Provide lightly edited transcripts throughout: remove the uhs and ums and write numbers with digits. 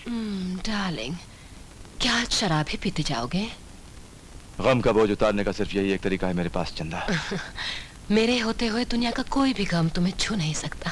Darling, क्या आज शराब ही पीते जाओगे? गम का बोझ उतारने का सिर्फ यही एक तरीका है मेरे पास, चंदा। मेरे होते हुए दुनिया का कोई भी गम तुम्हें छू नहीं सकता।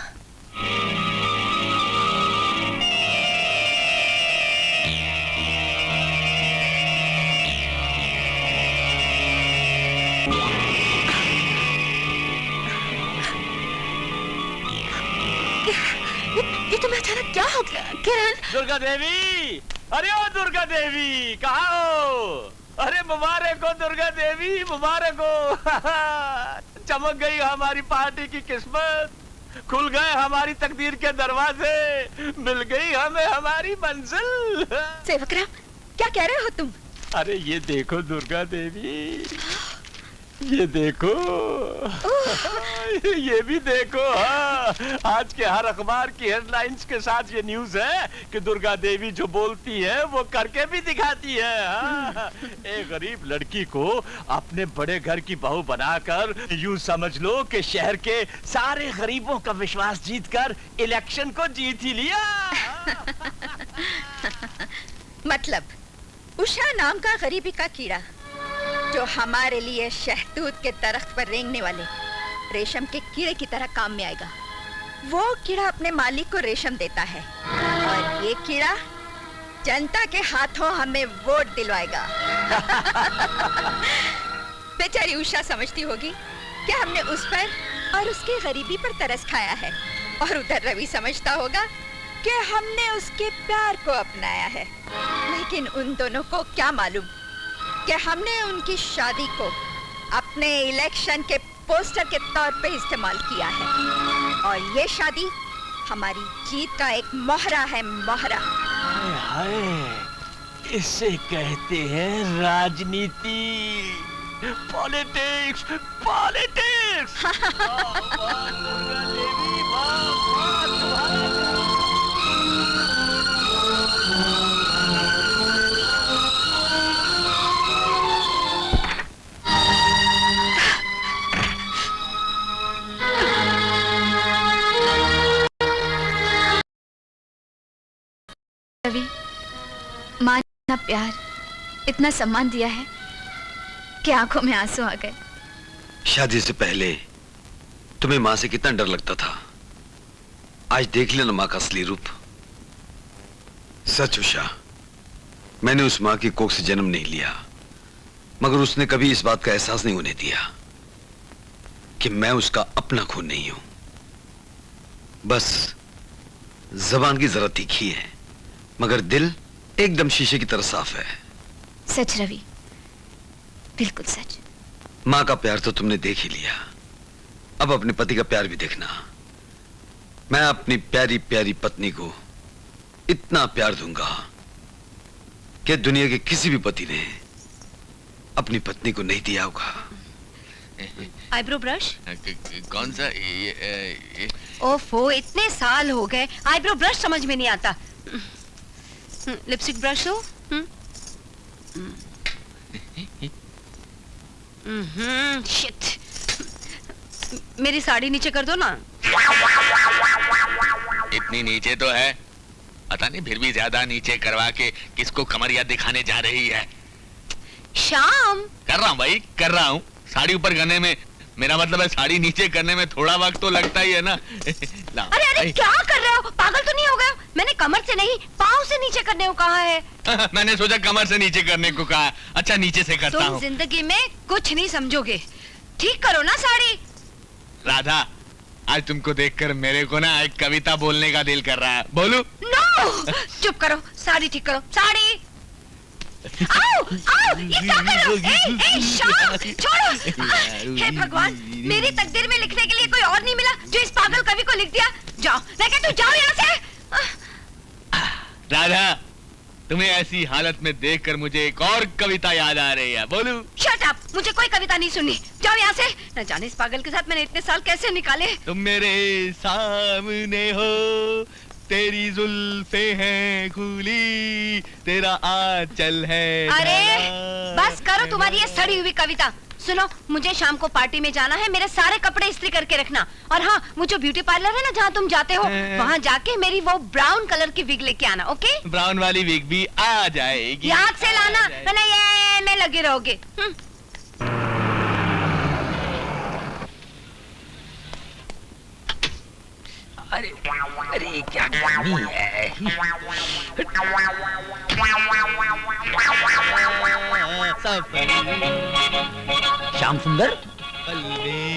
ये तुम्हें अचानक क्या हो गया किरण? दुर्गा देवी, अरे ओ दुर्गा देवी, कहाँ हो? अरे मुबारक हो दुर्गा देवी, मुबारक हो। चमक गई हमारी पार्टी की किस्मत, खुल गए हमारी तकदीर के दरवाजे, मिल गई हमें हमारी मंजिल। सेवकराम, क्या कह रहे हो तुम? अरे ये देखो दुर्गा देवी, ये देखो, ये भी देखो। हाँ, आज के हर अखबार की हेडलाइंस के साथ ये न्यूज़ है कि दुर्गा देवी जो बोलती है वो करके भी दिखाती है। हाँ, एक गरीब लड़की को अपने बड़े घर की बहू बनाकर यूं समझ लो कि शहर के सारे गरीबों का विश्वास जीतकर इलेक्शन को जीत ही लिया। मतलब उषा नाम का गरीबी का कीड़ा जो हमारे लिए शहतूत के दरख्त पर रेंगने वाले रेशम के कीड़े की तरह काम में आएगा। वो कीड़ा अपने मालिक को रेशम देता है और ये कीड़ा जनता के हाथों हमें वोट दिलवाएगा। बेचारी उषा समझती होगी कि हमने उस पर और उसकी गरीबी पर तरस खाया है, और उधर रवि समझता होगा कि हमने उसके प्यार को अपनाया है। लेकिन उन दोनों को क्या मालूम कि हमने उनकी शादी को अपने इलेक्शन के पोस्टर के तौर पे इस्तेमाल किया है, और ये शादी हमारी जीत का एक मोहरा है, मोहरा। हाय, इसे कहते हैं राजनीति, पॉलिटिक्स, पॉलिटिक्स। रवि, माँ ने इतना प्यार, इतना सम्मान दिया है कि आंखों में आंसू आ गए। शादी से पहले तुम्हें माँ से कितना डर लगता था, आज देख लेना माँ का असली रूप। सच उषा, मैंने उस माँ की कोख से जन्म नहीं लिया, मगर उसने कभी इस बात का एहसास नहीं होने दिया कि मैं उसका अपना खून नहीं हूं। बस जबान की जरा तीखी है, मगर दिल एकदम शीशे की तरह साफ है। सच रवि, बिल्कुल सच। माँ का प्यार तो तुमने देख ही लिया, अब अपने पति का प्यार भी देखना। मैं अपनी प्यारी प्यारी पत्नी को इतना प्यार दूंगा कि दुनिया के किसी भी पति ने अपनी पत्नी को नहीं दिया होगा। Eyebrow brush? कौन सा? ये ओफो, इतने साल हो गए, आईब्रो ब्रश समझ में नहीं आता। लिपस्टिक ब्रश हो? शिट, मेरी साड़ी नीचे कर दो ना। इतनी नीचे तो है, पता नहीं फिर भी ज्यादा नीचे करवा के किसको कमरिया दिखाने जा रही है। शाम कर रहा हूँ भाई, कर रहा हूँ। साड़ी ऊपर करने में, मेरा मतलब है साड़ी नीचे करने में थोड़ा वक्त तो लगता ही है ना। अरे अरे, क्या कर रहे हो? पागल तो नहीं हो गए? मैंने कमर से नहीं, पाँव से नीचे करने को कहा है। मैंने सोचा कमर से नीचे करने को कहा। अच्छा, नीचे से करता हूँ। तुम जिंदगी में कुछ नहीं समझोगे। ठीक करो ना साड़ी। राधा, आज तुमको देखकर मेरे को ना एक कविता बोलने का दिल कर रहा है। बोलू? नो, चुप करो, साड़ी ठीक करो, साड़ी। आओ, आओ, ये क्या कर रहे हो? ए, शाम, छोड़ो। हे भगवान, मेरी तकदीर में लिखने के लिए कोई और नहीं मिला जो इस पागल कवि को लिख दिया। जाओ, मैं कहती हूँ जाओ यहाँ से। राधा, तुम्हें ऐसी हालत में देखकर मुझे एक और कविता याद आ रही है। बोलू? शट अप, मुझे कोई कविता नहीं सुननी। जाओ यहाँ से। न जाने इस पागल के साथ मैंने इतने साल कैसे निकाले। तुम मेरे सामने हो, तेरी जुल्फे हैं खुली, तेरा आंचल है अरे घना। बस करो तुम्हारी ये सड़ी हुई कविता। सुनो, मुझे शाम को पार्टी में जाना है, मेरे सारे कपड़े इस्त्री करके रखना। और हाँ, वो जो ब्यूटी पार्लर है ना जहाँ तुम जाते हो, वहाँ जाके मेरी वो ब्राउन कलर की विग लेके आना, ओके? ब्राउन वाली विग भी आ जाएगी। याद से लाना, वरना ये में लगे रहोगे। अरे अरे क्या गर्मी है। श्याम सुंदर,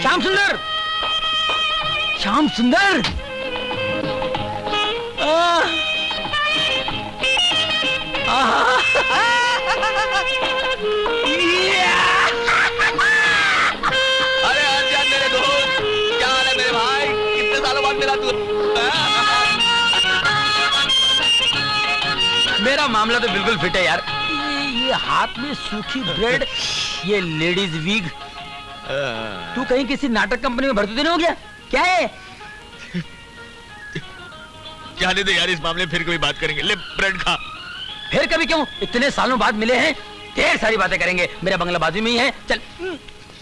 श्याम सुंदर, श्याम सुंदर। अरे अर्जुन मेरे दोस्त, क्या हाल है मेरे भाई? कितने सालों बाद मिला तू? मेरा मामला तो बिल्कुल फिट है यार। ये हाथ में सूखी ब्रेड, ये लेडीज वीग। तू कहीं किसी नाटक कंपनी में भर्ती तो नहीं हो गया? क्या है? क्या दे यार, इस मामले में फिर कभी बात करेंगे। ले ब्रेड खा। फिर कभी क्यों? इतने सालों बाद मिले हैं, ढेर सारी बातें करेंगे। मेरा बंगला बाजू में ही है। चल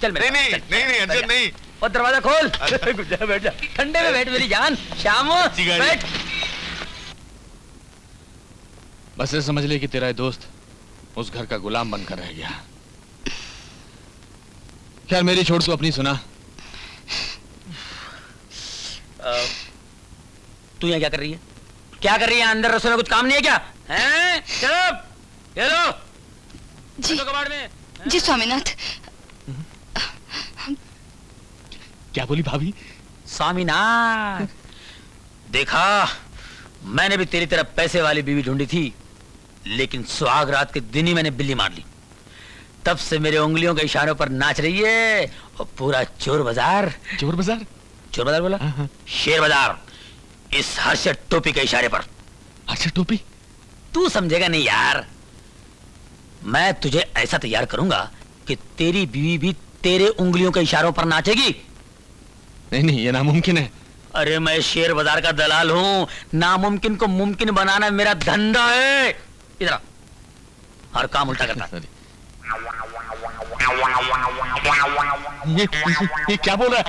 चल मेरे नहीं साथ, नहीं चल, नहीं अर्जुन नहीं। और दरवाजा खोल। जा, बैठ जा, ठंडे में बैठ मेरी जान। श्याम बैठ। बस ये समझ ले कि तेरा दोस्त उस घर का गुलाम बनकर रह गया। यार मेरी छोड़ तू अपनी सुना। तू यहाँ क्या कर रही है? क्या कर रही है? अंदर रसोई में कुछ काम नहीं है क्या? हैं? चलो, ये लो। जी कबाड़ में। जी स्वामीनाथ। क्या बोली भाभी? स्वामीनाथ, देखा मैंने भी तेरी तरह पैसे वाली बीवी ढूंढी थी, लेकिन सुहाग रात के दिन ही मैंने बिल्ली मार ली। तब से मेरे उंगलियों के इशारों पर नाच रही है और पूरा चोर बाजार। चोर बाजार? चोर बाजार बोला? शेर बाजार, इस हर्षद टोपी के इशारे पर। हर्षद टोपी? तू समझेगा नहीं यार। मैं तुझे ऐसा तैयार करूंगा कि तेरी बीवी भी तेरे उंगलियों के इशारों पर नाचेगी। नहीं नहीं, ये नामुमकिन है। अरे मैं शेर बाजार का दलाल हूँ, नामुमकिन को मुमकिन बनाना मेरा धंधा है। इधर आ, हर काम उल्टा करता। ये क्या बोल रहा है?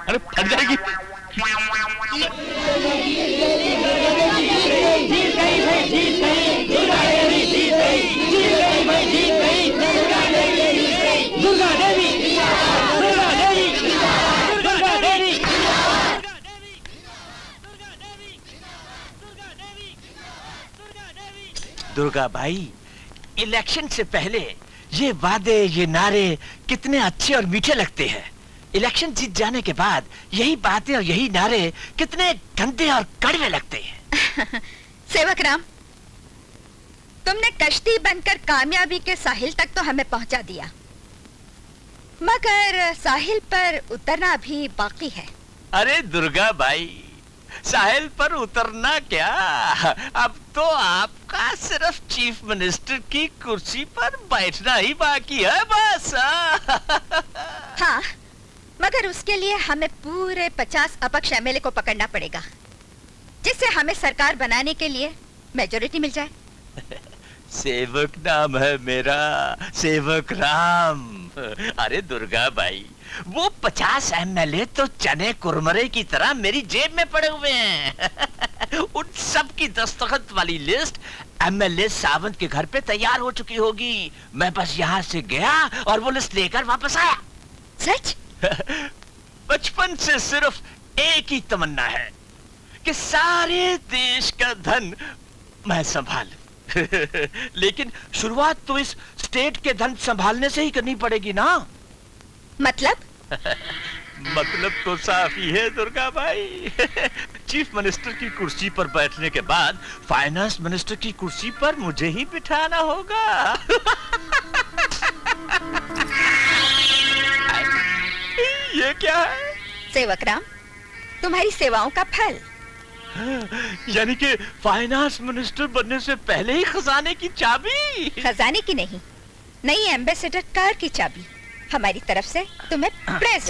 अरे फट जाएगी। दुर्गा भाई, इलेक्शन से पहले ये वादे, ये नारे कितने अच्छे और मीठे लगते हैं। इलेक्शन जीत जाने के बाद यही बातें और यही नारे कितने गंदे और कड़वे लगते हैं। सेवक राम, तुमने कश्ती बनकर कामयाबी के साहिल तक तो हमें पहुंचा दिया, मगर साहिल पर उतरना भी बाकी है। अरे दुर्गा भाई, साहिल पर उतरना क्या, अब तो आपका सिर्फ चीफ मिनिस्टर की कुर्सी पर बैठना ही बाकी है बस। हाँ, मगर उसके लिए हमें पूरे 50 अपक्ष एमएलए को पकड़ना पड़ेगा, जिससे हमें सरकार बनाने के लिए मेजॉरिटी मिल जाए। सेवक नाम है मेरा, सेवक राम। अरे दुर्गा भाई, वो 50 एमएलए तो चने कुरमरे की तरह मेरी जेब में पड़े हुए हैं। उन सब की दस्तखत वाली लिस्ट एमएलए सावंत के घर पे तैयार हो चुकी होगी। मैं बस यहाँ से गया और वो लिस्ट लेकर वापस आया। सच? बचपन से सिर्फ एक ही तमन्ना है कि सारे देश का धन मैं संभालूं। लेकिन शुरुआत तो इस स्टेट के धन संभालने से ही करनी पड़ेगी ना। मतलब? मतलब तो साफ ही है दुर्गा भाई। चीफ मिनिस्टर की कुर्सी पर बैठने के बाद फाइनेंस मिनिस्टर की कुर्सी पर मुझे ही बिठाना होगा। ये क्या है? सेवक राम, तुम्हारी सेवाओं का फल। यानी कि फाइनेंस मिनिस्टर बनने से पहले ही खजाने की चाबी। खजाने की नहीं, नई एम्बेसडर कार की चाबी हमारी तरफ से तुम्हें प्रेजेंट।